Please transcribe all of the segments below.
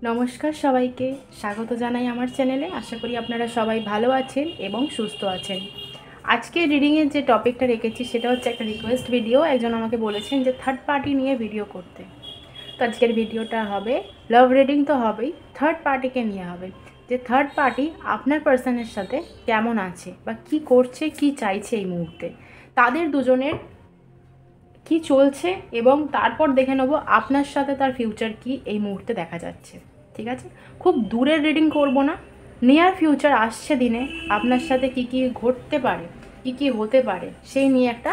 নমস্কার সবাইকে স্বাগত জানাই আমার চ্যানেলে। আশা করি আপনারা সবাই ভালো আছেন এবং সুস্থ আছেন। আজকে রিডিংয়ের যে টপিকটা রেখেছি সেটা হচ্ছে একটা রিকোয়েস্ট ভিডিও। একজন আমাকে বলেছেন যে থার্ড পার্টি নিয়ে ভিডিও করতে। তো আজকের ভিডিওটা হবে লাভ রিডিং তো হবেই, থার্ড পার্টিকে নিয়ে হবে। যে থার্ড পার্টি আপনার পার্সনের সাথে কেমন আছে বা কি করছে, কি চাইছে এই মুহূর্তে, তাদের দুজনের কি চলছে, এবং তারপর দেখে নেব আপনার সাথে তার ফিউচার কি এই মুহূর্তে দেখা যাচ্ছে। ঠিক আছে, খুব দূরের রিডিং করব না, নিয়ার ফিউচার আসছে দিনে আপনার সাথে কি কি ঘটতে পারে, কি কি হতে পারে সেই নিয়ে একটা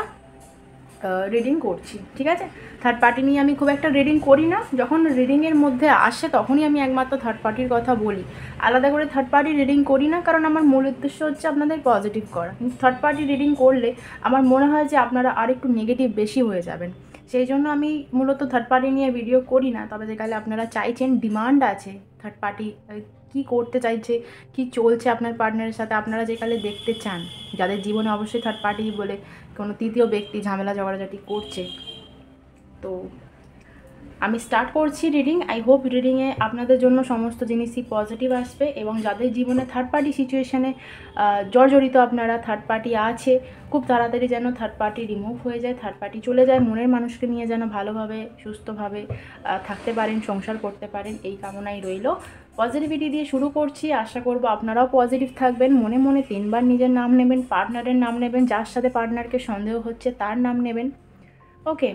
রিডিং করছি। ঠিক আছে, থার্ড পার্টি নিয়ে আমি খুব একটা রিডিং করি না, যখন রিডিংয়ের মধ্যে আসে তখনই আমি একমাত্র থার্ড পার্টির কথা বলি। আলাদা করে থার্ড পার্টি রিডিং করি না, কারণ আমার মূল উদ্দেশ্য হচ্ছে আপনাদের পজিটিভ করা। কিন্তু থার্ড পার্টি রিডিং করলে আমার মনে হয় যে আপনারা আর একটু নেগেটিভ বেশি হয়ে যাবেন, সেই জন্য আমি মূলত থার্ড পার্টি নিয়ে ভিডিও করি না। তবে যেখানে আপনারা চাইছেন, ডিমান্ড আছে থার্ড পার্টি কী করতে চাইছে, কি চলছে আপনার পার্টনারের সাথে, আপনারা যেখানে দেখতে চান, যাদের জীবনে অবশ্যই থার্ড পার্টি বলে কোনো তৃতীয় ব্যক্তি ঝামেলা ঝগড়াঝাটি করছে, তো আমি স্টার্ট করছি রিডিং। আই হোপ রিডিংয়ে আপনাদের জন্য সমস্ত জিনিসই পজিটিভ আসবে, এবং যাদের জীবনে থার্ড পার্টি সিচুয়েশানে জর্জরিত আপনারা, থার্ড পার্টি আছে, খুব তাড়াতাড়ি যেন থার্ড পার্টি রিমুভ হয়ে যায়, থার্ড পার্টি চলে যায়, মনের মানুষকে নিয়ে যেন ভালোভাবে সুস্থভাবে থাকতে পারেন, সংসার করতে পারেন, এই কামনাই রইল। পজিটিভিটি দিয়ে শুরু করছি। আশা করব আপনারাও পজিটিভ থাকবেন। মনে মনে 3বার নিজের নাম নেবেন, পার্টনারের নাম নেবেন, যার সাথে পার্টনারকে সন্দেহ হচ্ছে তার নাম নেবেন। ওকে,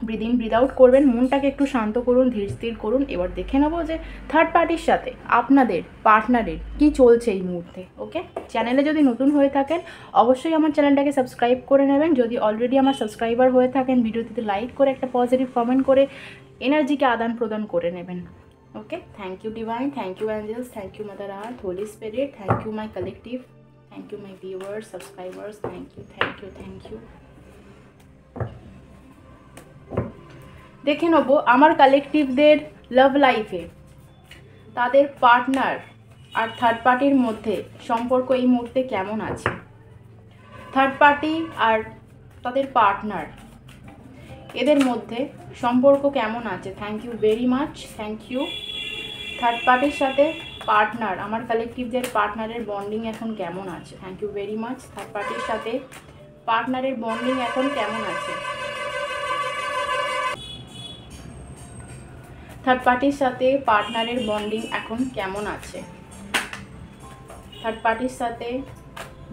ব্রিদ ইন ব্রিদ আউট করবেন, মনটাকে একটু শান্ত করুন, ধীর স্থির করুন। এবার দেখে নেবো যে থার্ড পার্টির সাথে আপনাদের পার্টনারের কি চলছে এই মুহূর্তে। ওকে, চ্যানেলে যদি নতুন হয়ে থাকেন অবশ্যই আমার চ্যানেলটাকে সাবস্ক্রাইব করে নেবেন। যদি অলরেডি আমার সাবস্ক্রাইবার হয়ে থাকেন, ভিডিওটিতে লাইক করে একটা পজিটিভ কমেন্ট করে এনার্জিকে আদান প্রদান করে নেবেন। Okay, thank you divine, thank you angels, thank you mother earth, holy spirit, thank you my collective, thank you my viewers, subscribers, thank you, thank you, thank you. দেখে নেবো আমার কালেকটিভদের লাভ লাইফে তাদের পার্টনার আর থার্ড পার্টির মধ্যে সম্পর্ক এই মুহূর্তে কেমন আছে। থার্ড পার্টি আর তাদের পার্টনার, এদের মধ্যে সম্পর্ক কেমন আছে। Thank you very much, thank you. Third পার্টির সাথে পার্টনার, আমার কালেকটিভদের পার্টনারের বন্ডিং এখন কেমন আছে। Thank you very much. Third পার্টির সাথে পার্টনারের বন্ডিং এখন কেমন আছে। থার্ড পার্টির সাথে পার্টনারের বন্ডিং এখন কেমন আছে। থার্ড পার্টির সাথে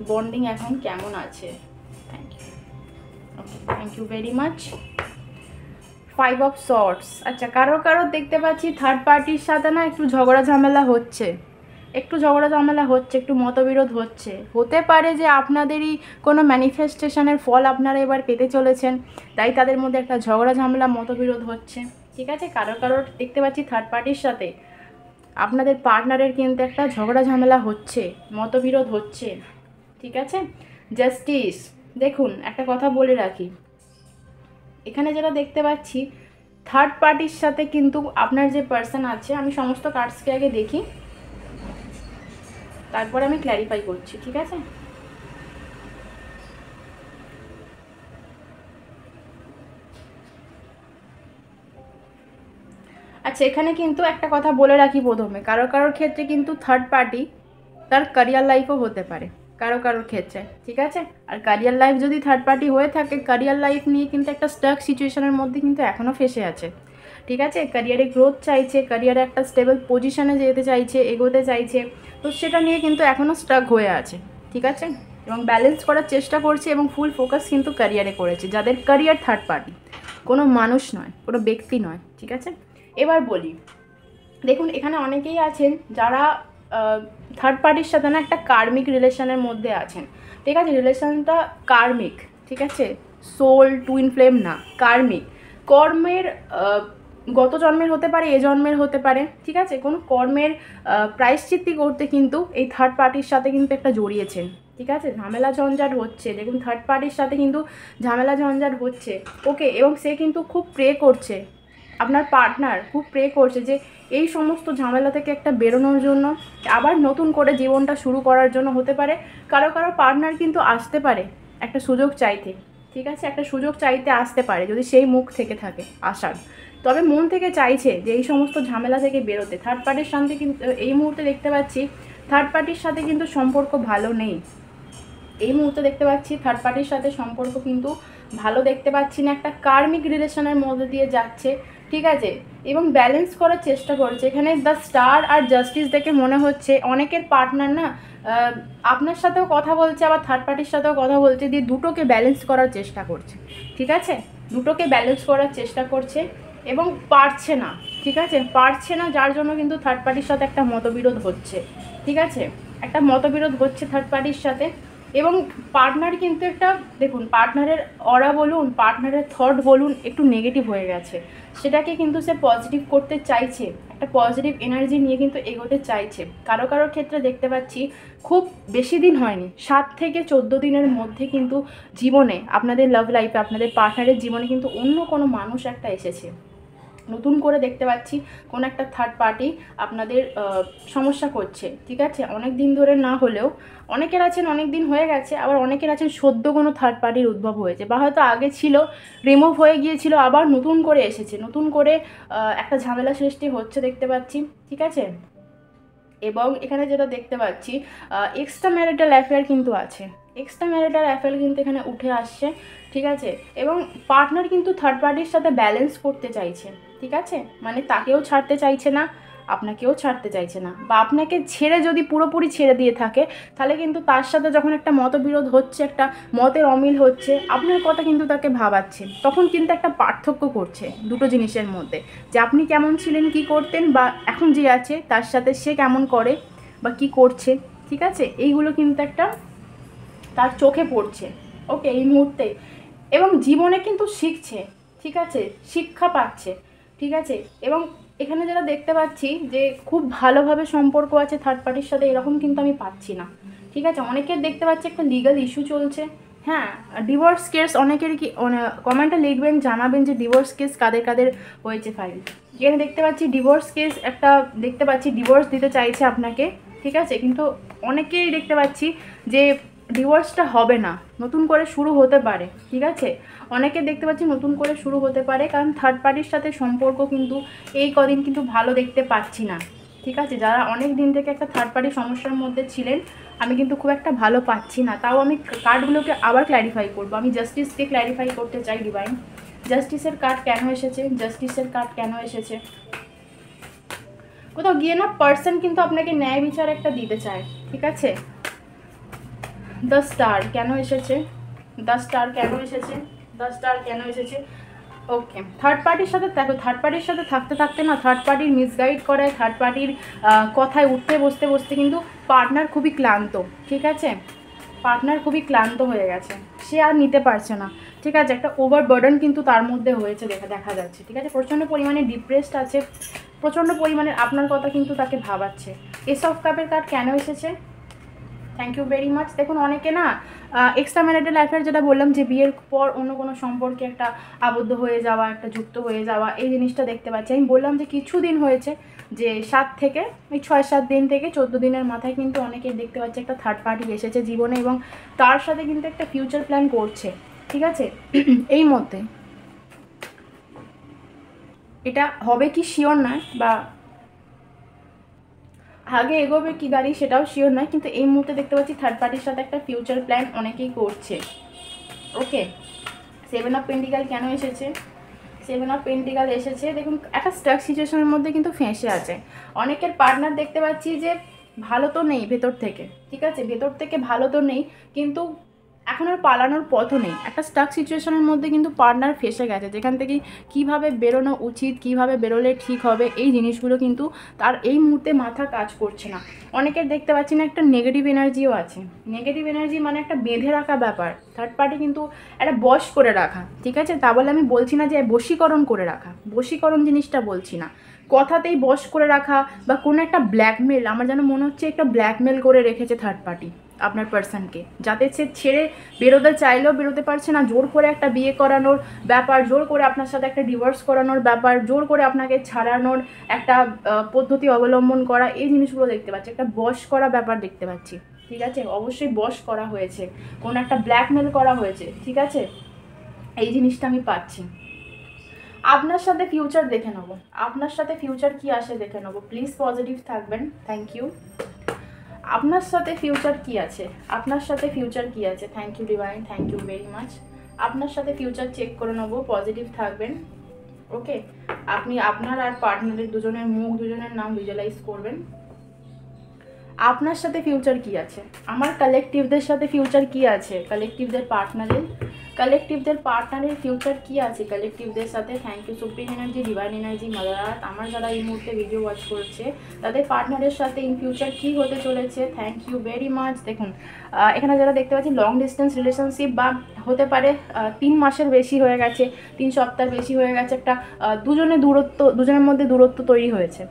বন্ডিং এখন কেমন আছে। Thank you, okay, thank you very much. 5 of sorts. আচ্ছা, কারো দেখতে পাচ্ছি থার্ড পার্টির সাথে না একটু ঝগড়া ঝামেলা হচ্ছে, একটু মতবিরোধ হচ্ছে। হতে পারে যে আপনাদেরই কোনো ম্যানিফেস্টেশনের ফল আপনারা এবার পেতে চলেছেন, তাই তাদের মধ্যে একটা ঝগড়া ঝামেলা, মতবিরোধ হচ্ছে। ঠিক আছে, কারো দেখতে পাচ্ছি থার্ড পার্টির সাথে আপনাদের পার্টনারের কিন্তু একটা ঝগড়া ঝামেলা হচ্ছে, মতবিরোধ হচ্ছে। ঠিক আছে, জাস্টিস। দেখুন, একটা কথা বলে রাখি, এখানে যেটা দেখতে পাচ্ছি থার্ড পার্টির সাথে কিন্তু আপনার যে পার্সন আছে, আমি সমস্ত কার্ডসকে আগে দেখি, তারপরে আমি ক্ল্যারিফাই করছি। ঠিক আছে, আচ্ছা, এখানে কিন্তু একটা কথা বলে রাখি প্রথমে, কারোর ক্ষেত্রে কিন্তু থার্ড পার্টি তার ক্যারিয়ার লাইফও হতে পারে কারোর ক্ষেত্রে। ঠিক আছে, আর ক্যারিয়ার লাইফ যদি থার্ড পার্টি হয়ে থাকে, ক্যারিয়ার লাইফ নিয়ে কিন্তু একটা স্টাক সিচুয়েশনের মধ্যে কিন্তু এখনও ফেসে আছে। ঠিক আছে, ক্যারিয়ারে গ্রোথ চাইছে, ক্যারিয়ারে একটা স্টেবল পজিশনে যেতে চাইছে, এগোতে চাইছে, তো সেটা নিয়ে কিন্তু এখনও স্টাক হয়ে আছে। ঠিক আছে, এবং ব্যালেন্স করার চেষ্টা করছে, এবং ফুল ফোকাস কিন্তু ক্যারিয়ারে করেছে। যাদের ক্যারিয়ার থার্ড পার্টি, কোনো মানুষ নয়, কোনো ব্যক্তি নয়। ঠিক আছে, এবার বলি, দেখুন এখানে অনেকেই আছেন যারা থার্ড পার্টির সাথে না একটা কার্মিক রিলেশনের মধ্যে আছেন। ঠিক আছে, রিলেশনটা কার্মিক। ঠিক আছে, সোল টুইন ফ্লেম না, কার্মিক। কর্মের গত জন্মের হতে পারে, এ জন্মের হতে পারে। ঠিক আছে, কোনো কর্মের প্রায়শ্চিত্তি করতে কিন্তু এই থার্ড পার্টির সাথে কিন্তু একটা জড়িয়েছেন। ঠিক আছে, ঝামেলা ঝঞ্ঝাট হচ্ছে, দেখুন থার্ড পার্টির সাথে কিন্তু ঝামেলা ঝঞ্ঝাট হচ্ছে। ওকে, এবং সে কিন্তু খুব প্রে করছে, আপনার পার্টনার খুব প্রে করছে যে এই সমস্ত ঝামেলা থেকে একটা বেরোনোর জন্য, আবার নতুন করে জীবনটা শুরু করার জন্য। হতে পারে কারো পার্টনার কিন্তু আসতে পারে একটা সুযোগ চাইতে। ঠিক আছে, একটা সুযোগ চাইতে আসতে পারে, যদি সেই মুখ থেকে থাকে আসার। তবে মন থেকে চাইছে যে এই সমস্ত ঝামেলা থেকে বেরোতে। থার্ড পার্টির সাথে কিন্তু এই মুহূর্তে দেখতে পাচ্ছি থার্ড পার্টির সাথে কিন্তু সম্পর্ক ভালো নেই। এই মুহূর্তে দেখতে পাচ্ছি থার্ড পার্টির সাথে সম্পর্ক কিন্তু ভালো দেখতে পাচ্ছি না, একটা কার্মিক রিলেশনের মধ্যে দিয়ে যাচ্ছে, ঠিক আছে, এবং ব্যালেন্স করার চেষ্টা করছে। এখানে দ্য স্টার আর জাস্টিস দেখে মনে হচ্ছে অনেকের পার্টনার না আপনার সাথেও কথা বলছে, আবার থার্ড পার্টির সাথেও কথা বলছে, দিয়ে দুটোকে ব্যালেন্স করার চেষ্টা করছে, ঠিক আছে, দুটোকে ব্যালেন্স করার চেষ্টা করছে এবং পারছে না, ঠিক আছে, পারছে না, যার জন্য কিন্তু থার্ড পার্টির সাথে একটা মতবিরোধ হচ্ছে, ঠিক আছে, একটা মতবিরোধ হচ্ছে থার্ড পার্টির সাথে। এবং পার্টনার কিন্তু একটা দেখুন পার্টনারের অরা বলুন, পার্টনারের থট বলুন একটু নেগেটিভ হয়ে গেছে, সেটাকে কিন্তু সে পজিটিভ করতে চাইছে, একটা পজিটিভ এনার্জি নিয়ে কিন্তু এগোতে চাইছে। কারো কারোর ক্ষেত্রে দেখতে পাচ্ছি খুব বেশি দিন হয়নি, 7 থেকে 14 দিনের মধ্যে কিন্তু জীবনে আপনাদের লাভ লাইফে আপনাদের পার্টনারের জীবনে কিন্তু অন্য কোনো মানুষ একটা এসেছে, নতুন করে দেখতে পাচ্ছি কোনো একটা থার্ড পার্টি আপনাদের সমস্যা করছে, ঠিক আছে, অনেক দিন ধরে না হলেও অনেকের আছেন অনেক দিন হয়ে গেছে, আবার অনেকের আছেন সদ্য কোনো থার্ড পার্টির উদ্ভব হয়েছে, বা হয়তো আগে ছিল রিমুভ হয়ে গিয়েছিল আবার নতুন করে এসেছে, নতুন করে একটা ঝামেলা সৃষ্টি হচ্ছে দেখতে পাচ্ছি, ঠিক আছে। এবং এখানে যেটা দেখতে পাচ্ছি এক্সট্রা ম্যারিটাল অ্যাফেয়ার কিন্তু আছে, এক্সট্রা ম্যারিটাল অ্যাফেয়ার কিন্তু এখানে উঠে আসছে, ঠিক আছে, এবং পার্টনার কিন্তু থার্ড পার্টির সাথে ব্যালেন্স করতে চাইছে, ঠিক আছে, মানে তাকেও ছাড়তে চাইছে না, আপনাকেও ছাড়তে চাইছে না, বা আপনাকে ছেড়ে যদি পুরোপুরি ছেড়ে দিয়ে থাকে তাহলে কিন্তু তার সাথে যখন একটা মতবিরোধ হচ্ছে, একটা মতের অমিল হচ্ছে, আপনার কথা কিন্তু তাকে ভাবাচ্ছে, তখন কিন্তু একটা পার্থক্য করছে দুটো জিনিসের মধ্যে, যে আপনি কেমন ছিলেন, কি করতেন, বা এখন যে আছে তার সাথে সে কেমন করে বা কি করছে, ঠিক আছে, এইগুলো কিন্তু একটা তার চোখে পড়ছে, ওকে, এই মুহূর্তে, এবং জীবনে কিন্তু শিখছে, ঠিক আছে, শিক্ষা পাচ্ছে, ঠিক আছে। এবং এখানে যেটা দেখতে পাচ্ছি যে খুব ভালোভাবে সম্পর্ক আছে থার্ড পার্টির সাথে, এরকম কিন্তু আমি পাচ্ছি না, ঠিক আছে, অনেকের দেখতে পাচ্ছি একটা লিগাল ইস্যু চলছে, হ্যাঁ, ডিভোর্স কেস অনেকেরই কি কমেন্টে লিখবেন, জানাবেন যে ডিভোর্স কেস কাদের কাদের হয়েছে ফাইল। এখানে দেখতে পাচ্ছি ডিভোর্স কেস একটা দেখতে পাচ্ছি, ডিভোর্স দিতে চাইছে আপনাকে, ঠিক আছে, কিন্তু অনেকেই দেখতে পাচ্ছি যে ডিভোর্সটা হবে না, নতুন করে শুরু হতে পারে, ঠিক আছে, অনেকে দেখতে পাচ্ছি নতুন করে শুরু হতে পারে, কারণ থার্ড পার্টির সাথে সম্পর্ক কিন্তু এই কদিন কিন্তু ভালো দেখতে পাচ্ছি না, ঠিক আছে, যারা অনেক দিন থেকে একটা থার্ড পার্টির সমস্যার মধ্যে ছিলেন আমি কিন্তু খুব একটা ভালো পাচ্ছি না। তাও আমি কার্ডগুলোকে আবার ক্ল্যারিফাই করবো, আমি জাস্টিসকে ক্ল্যারিফাই করতে চাই। ডিভাইন জাস্টিসের কার্ড কেন এসেছে, জাস্টিসের কার্ড কেন এসেছে, কোথাও গিয়ে না পার্সন কিন্তু আপনাকে ন্যায় বিচার একটা দিতে চায়, ঠিক আছে, দ্য স্টার কেন এসেছে, দ্য স্টার কেন এসেছে, দ্য স্টার কেন এসেছে, ওকে, থার্ড পার্টির সাথে দেখো, থার্ড পার্টির সাথে থাকতে থাকতে না থার্ড পার্টির মিসগাইড করায়, থার্ড পার্টির কথায় উঠতে বসতে বসতে কিন্তু পার্টনার খুবই ক্লান্ত, ঠিক আছে, পার্টনার খুবই ক্লান্ত হয়ে গেছে, সে আর নিতে পারছে না, ঠিক আছে, একটা ওভারবার্ডেন কিন্তু তার মধ্যে হয়েছে দেখা যাচ্ছে, ঠিক আছে, প্রচণ্ড পরিমাণে ডিপ্রেসড আছে, প্রচণ্ড পরিমাণে আপনার কথা কিন্তু তাকে ভাবাচ্ছে। এস অফ কাপের কার্ড কেন এসেছে, থ্যাংক ইউ ভেরি মাচ। দেখুন অনেকে না এক্সট্রা ম্যারিটাল অ্যাফেয়ার যেটা বললাম যে বিয়ের পর অন্য কোনো সম্পর্কে একটা আবদ্ধ হয়ে যাওয়া, একটা যুক্ত হয়ে যাওয়া, এই জিনিসটা দেখতে পাচ্ছি। আমি বললাম যে কিছু দিন হয়েছে, যে 7 থেকে 6-7 দিন থেকে 14 দিনের মাথায় কিন্তু অনেকেই দেখতে পাচ্ছে একটা থার্ড পার্টি এসেছে জীবনে, এবং তার সাথে কিন্তু একটা ফিউচার প্ল্যান করছে, ঠিক আছে, এই মধ্যে এটা হবে কি শিওর নয়, বা আগে এগোবে কি গাড়ি সেটাও শিওর নয়, কিন্তু এই মুহূর্তে দেখতে পাচ্ছি থার্ড পার্টির সাথে একটা ফিউচার প্ল্যান অনেকেই করছে, ওকে। 7 অফ পেন্টিকাল কেন এসেছে, 7 অফ পেন্টিকাল এসেছে, দেখুন একটা স্টাক সিচুয়েশনের মধ্যে কিন্তু ফেঁসে আছে, অনেকের পার্টনার দেখতে পাচ্ছি যে ভালো তো নেই ভেতর থেকে, ঠিক আছে, ভেতর থেকে ভালো তো নেই, কিন্তু এখন আর পালানোর পথও নেই, একটা স্টাক সিচুয়েশনের মধ্যে কিন্তু পার্টনার ফেসে গেছে, যেখান থেকে কীভাবে বেরোনো উচিত, কীভাবে বেরোলে ঠিক হবে, এই জিনিসগুলো কিন্তু তার এই মুহূর্তে মাথা কাজ করছে না। অনেকের দেখতে পাচ্ছি না একটা নেগেটিভ এনার্জিও আছে, নেগেটিভ এনার্জি মানে একটা বেঁধে রাখা ব্যাপার, থার্ড পার্টি কিন্তু একটা বশ করে রাখা, ঠিক আছে, তা বলে আমি বলছি না যে বশীকরণ করে রাখা, বশীকরণ জিনিসটা বলছি না, কথাতেই বশ করে রাখা, বা কোনো একটা ব্ল্যাকমেল, আমার যেন মনে হচ্ছে একটা ব্ল্যাকমেল করে রেখেছে থার্ড পার্টি আপনার পার্সনকে, যাতে সে ছেড়ে বেরোতে চাইলেও বেরোতে পারছে না, জোর করে একটা বিয়ে করানোর ব্যাপার, জোর করে আপনার সাথে একটা ডিভোর্স করানোর ব্যাপার, জোর করে আপনাকে ছাড়ানোর একটা পদ্ধতি অবলম্বন করা, এই জিনিসগুলো দেখতে পাচ্ছি, একটা বশ করা ব্যাপার দেখতে পাচ্ছি, ঠিক আছে, অবশ্যই বশ করা হয়েছে, কোনো একটা ব্ল্যাকমেল করা হয়েছে, ঠিক আছে, এই জিনিসটা আমি পাচ্ছি। আপনার সাথে ফিউচার দেখে নেব, আপনার সাথে ফিউচার কি আসে দেখে নেব। প্লিজ পজিটিভ থাকবেন, থ্যাংক ইউ। আপনার সাথে ফিউচার কি আছে, আপনার সাথে ফিউচার কি আছে, thank you divine, thank you very much. আপনার সাথে ফিউচার চেক করে নেবো, পজিটিভ থাকবেন। ওকে, আপনি আপনার আর পার্টনারের দুজনের মুখ, দুজনের নাম ভিজুয়ালাইজ করবেন। আপনার সাথে ফিউচার কি আছে, আমার কালেকটিভদের সাথে ফিউচার কি আছে, কালেকটিভদের পার্টনারের ফিউচার কি আছে কালেকটিভদের সাথে। Thank you supreme energy, divine energy, mother earth. আমার যারা এই মুহূর্তে ভিডিও ওয়াচ করছে তাদের পার্টনারের সাথে ইন ফিউচার কি হতে চলেছে, থ্যাংক ইউ ভেরি মাচ। দেখুন এখানে যারা দেখতে পাচ্ছি লং ডিস্টেন্স রিলেশনশিপ বা হতে পারে 3 মাসের বেশি হয়ে গেছে, 3 সপ্তাহ বেশি হয়ে গেছে, একটা দুজনের মধ্যে দূরত্ব তৈরি হয়েছে।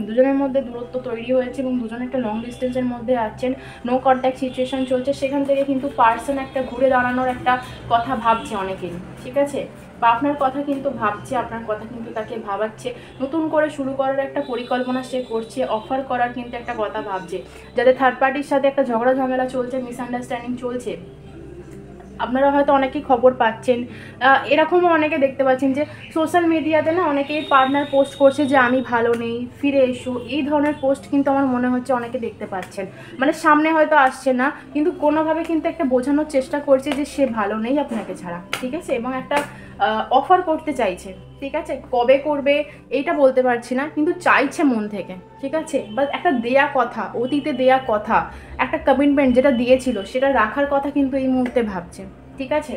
দুজনের মধ্যে দূরত্ব তৈরি হয়েছে এবং দুজনে একটা লং ডিস্টেন্সের মধ্যে আছেন, নো কন্ট্যাক্ট সিচুয়েশন চলছে। সেখান থেকে কিন্তু পার্সন একটা ঘুরে দাঁড়ানোর একটা কথা ভাবছে অনেকেরই, ঠিক আছে, বা আপনার কথা কিন্তু ভাবছে, আপনার কথা কিন্তু তাকে ভাবাচ্ছে, নতুন করে শুরু করার একটা পরিকল্পনা সে করছে, অফার করার কিন্তু একটা কথা ভাবছে। যাদের থার্ড পার্টির সাথে একটা ঝগড়া ঝামেলা চলছে, মিসআন্ডারস্ট্যান্ডিং চলছে, আপনারা হয়তো অনেকেই খবর পাচ্ছেন, এরকমও অনেকে দেখতে পাচ্ছেন যে সোশ্যাল মিডিয়াতে না অনেকেই পার্টনার পোস্ট করছে যে আমি ভালো নেই, ফিরে এসো, এই ধরনের পোস্ট কিন্তু আমার মনে হচ্ছে অনেকে দেখতে পাচ্ছেন। মানে সামনে হয়তো আসছে না, কিন্তু কোনোভাবে কিন্তু একটা বোঝানোর চেষ্টা করছে যে সে ভালো নেই আপনাকে ছাড়া, ঠিক আছে, এবং একটা অফার করতে চাইছে, ঠিক আছে, কবে করবে এইটা বলতে পারছি না, কিন্তু চাইছে মন থেকে, ঠিক আছে, বা একটা দেয়া কথা, অতীতে দেয়া কথা, একটা কমিটমেন্ট যেটা দিয়েছিল সেটা রাখার কথা কিন্তু এই মুহূর্তে ভাবছে, ঠিক আছে।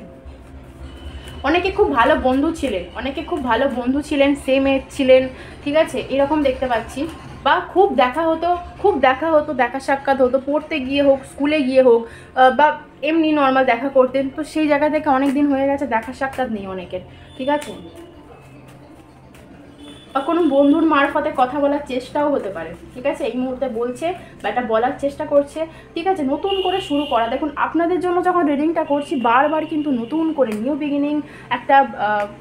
অনেকে খুব ভালো বন্ধু ছিলেন, সেম এজ ছিলেন, ঠিক আছে, এরকম দেখতে পাচ্ছি, বা খুব দেখা হতো, দেখা সাক্ষাৎ হতো, পড়তে গিয়ে হোক, স্কুলে গিয়ে হোক, বা এমনি নর্মাল দেখা করতেন, তো সেই জায়গা থেকে অনেক দিন হয়ে গেছে দেখা সাক্ষাৎ নেই অনেকের, ঠিক আছে, বা কোনো বন্ধুর মারফতে কথা বলার চেষ্টাও হতে পারে, ঠিক আছে, এই মুহূর্তে বলছে বা এটা বলার চেষ্টা করছে, ঠিক আছে, নতুন করে শুরু করা। দেখুন আপনাদের জন্য যখন রিডিংটা করছি বারবার কিন্তু নতুন করে নিউ বিগিনিং, একটা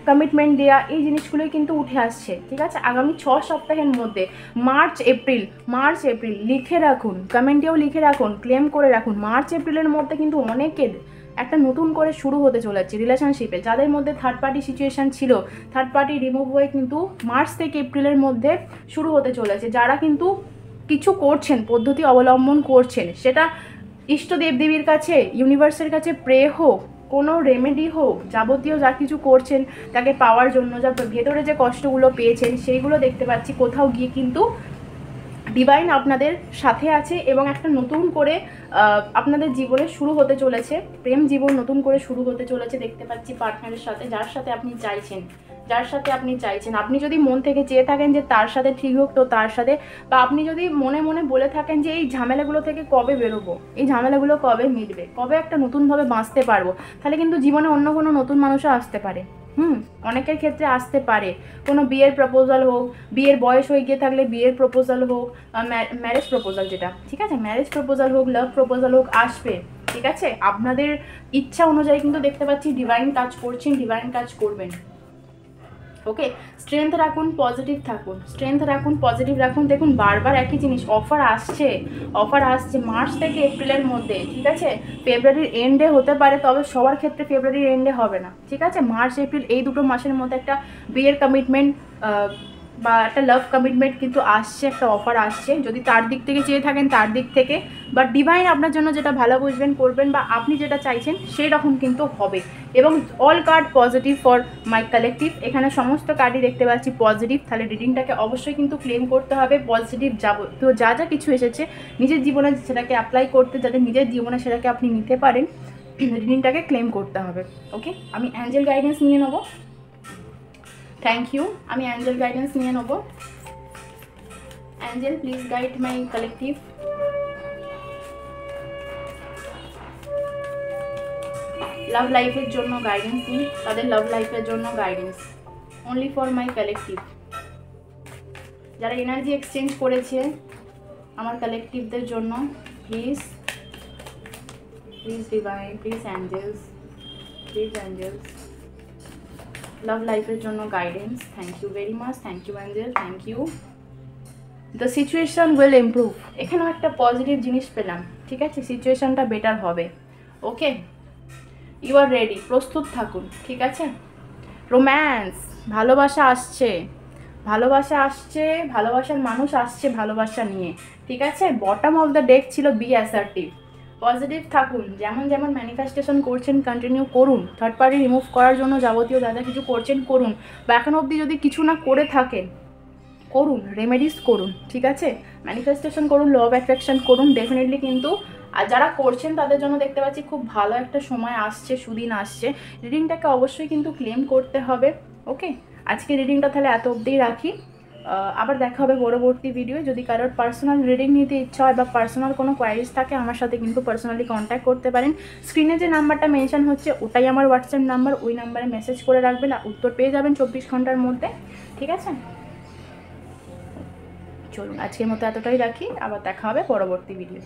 কমিটমেন্ট দেওয়া, এই জিনিসগুলোই কিন্তু উঠে আসছে, ঠিক আছে। আগামী 6 সপ্তাহের মধ্যে মার্চ এপ্রিল লিখে রাখুন, কমেন্টেও লিখে রাখুন, ক্লেম করে রাখুন, মার্চ এপ্রিলের মধ্যে কিন্তু অনেকের একটা নতুন করে শুরু হতে চলেছে রিলেশনশিপে। যাদের মধ্যে থার্ড পার্টি সিচুয়েশান ছিল, থার্ড পার্টি রিমুভ হয়ে কিন্তু মার্চ থেকে এপ্রিলের মধ্যে শুরু হতে চলেছে। যারা কিন্তু কিছু করছেন, পদ্ধতি অবলম্বন করছেন, সেটা ইষ্ট দেবদেবীর কাছে, ইউনিভার্সের কাছে প্রে হোক, কোনো রেমেডি হোক, যাবতীয় যা কিছু করছেন তাকে পাওয়ার জন্য, যা ভেতরে যে কষ্টগুলো পেয়েছেন সেইগুলো দেখতে পাচ্ছি কোথাও গিয়ে কিন্তু ডিভাইন আপনাদের সাথে আছে এবং একটা নতুন করে আপনাদের জীবনে শুরু হতে চলেছে, প্রেম জীবন নতুন করে শুরু হতে চলেছে দেখতে পাচ্ছি পার্টনারের সাথে, যার সাথে আপনি চাইছেন। আপনি যদি মন থেকে চেয়ে থাকেন যে তার সাথে ঠিক হোক, তো তার সাথে, বা আপনি যদি মনে মনে বলে থাকেন যে এই ঝামেলাগুলো থেকে কবে বেরোবো, এই ঝামেলাগুলো কবে মিটবে, কবে একটা নতুনভাবে বাঁচতে পারবো, তাহলে কিন্তু জীবনে অন্য কোনো নতুন মানুষও আসতে পারে। অনেকের ক্ষেত্রে আসতে পারে, কোনো বিয়ের প্রপোজাল হোক, বিয়ের বয়স হয়ে গিয়ে থাকলে বিয়ের প্রপোজাল হোক, ম্যারেজ প্রপোজাল যেটা, ঠিক আছে, ম্যারেজ প্রপোজাল হোক, লাভ প্রপোজাল হোক, আসবে, ঠিক আছে। আপনাদের ইচ্ছা অনুযায়ী কিন্তু দেখতে পাচ্ছি ডিভাইন কাজ করছেন, ডিভাইন কাজ করবেন। ওকে, স্ট্রেংথ রাখুন, পজিটিভ রাখুন। দেখুন বারবার একই জিনিস, অফার আসছে মার্চ থেকে এপ্রিলের মধ্যে, ঠিক আছে, ফেব্রুয়ারির এন্ডে হতে পারে, তবে সবার ক্ষেত্রে ফেব্রুয়ারির এন্ডে হবে না, ঠিক আছে, মার্চ এপ্রিল এই দুটো মাসের মধ্যে একটা বিয়ের কমিটমেন্ট বা একটা লাভ কমিটমেন্ট কিন্তু আসছে, একটা অফার আসছে। যদি তার দিক থেকে চেয়ে থাকেন তার দিক থেকে, বা ডিভাইন আপনার জন্য যেটা ভালো বুঝবেন করবেন, বা আপনি যেটা চাইছেন সেই রকম কিন্তু হবে। এবং all card positive for my collective, এখানে সমস্ত কার্ডই দেখতে পাচ্ছি পজিটিভ, তাহলে রিডিংটাকে অবশ্যই কিন্তু ক্লেম করতে হবে। পজিটিভ তো যা কিছু এসেছে নিজের জীবনে সেটাকে অ্যাপ্লাই করতে, যাতে নিজের জীবনে সেটাকে আপনি নিতে পারেন, রিডিংটাকে ক্লেম করতে হবে। ওকে, আমি অ্যাঞ্জেল গাইডেন্স নিয়ে নেবো, থ্যাংক ইউ। আমি অ্যাঞ্জেল গাইডেন্স নিয়ে নেবো। Angel please guide my collective. Love লাইফের জন্য গাইডেন্স দিন, তাদের লাভ লাইফের জন্য guidance only for my collective. যারা এনার্জি এক্সচেঞ্জ করেছে আমার কালেকটিভদের জন্য, please divine, please angels, love লাইফের জন্য guidance. Thank you very much, thank you angel, thank you. The situation will improve, এখানেও একটা পজিটিভ জিনিস পেলাম, ঠিক আছে, সিচুয়েশনটা বেটার হবে। ওকে, ইউ আর রেডি, প্রস্তুত থাকুন, ঠিক আছে। রোম্যান্স, ভালোবাসা আসছে, ভালোবাসা আসছে, ভালোবাসার মানুষ আসছে ভালোবাসা নিয়ে, ঠিক আছে। বটম অফ দ্য ডেক ছিল বি অ্যাসার্টিভ, পজিটিভ থাকুন, যেমন যেমন ম্যানিফেস্টেশন করছেন কন্টিনিউ করুন, থার্ড পার্টি রিমুভ করার জন্য যাবতীয় যা যা কিছু করছেন করুন, বা এখন অবধি যদি কিছু না করে থাকেন করুন, রেমেডিস করুন, ঠিক আছে। ম্যানিফেস্টেশন করুন, ল অফ অ্যাট্রাকশন করুন, ডেফিনেটলি কিন্তু আর যারা করছেন তাদের জন্য দেখতে পাচ্ছি খুব ভালো একটা সময় আসছে, সুদিন আসছে। রিডিংটাকে অবশ্যই কিন্তু ক্লেম করতে হবে। ওকে, আজকে রিডিংটা তাহলে এত অবধিই রাখি। আবার দেখা হবে পরবর্তী ভিডিও। যদি কারোর পার্সোনাল রিডিং নিতে ইচ্ছা হয় বা পার্সোনাল কোনো কোয়ারিজ থাকে আমার সাথে কিন্তু পার্সোনালি কন্ট্যাক্ট করতে পারেন। স্ক্রিনে যে নাম্বারটা মেনশন হচ্ছে ওটাই আমার হোয়াটসঅ্যাপ নাম্বার, ওই নাম্বারে মেসেজ করে রাখবেন, উত্তর পেয়ে যাবেন 24 ঘন্টার মধ্যে, ঠিক আছে। চলুন আজকের মতো এতটাই রাখি, আবার দেখা হবে পরবর্তী ভিডিও।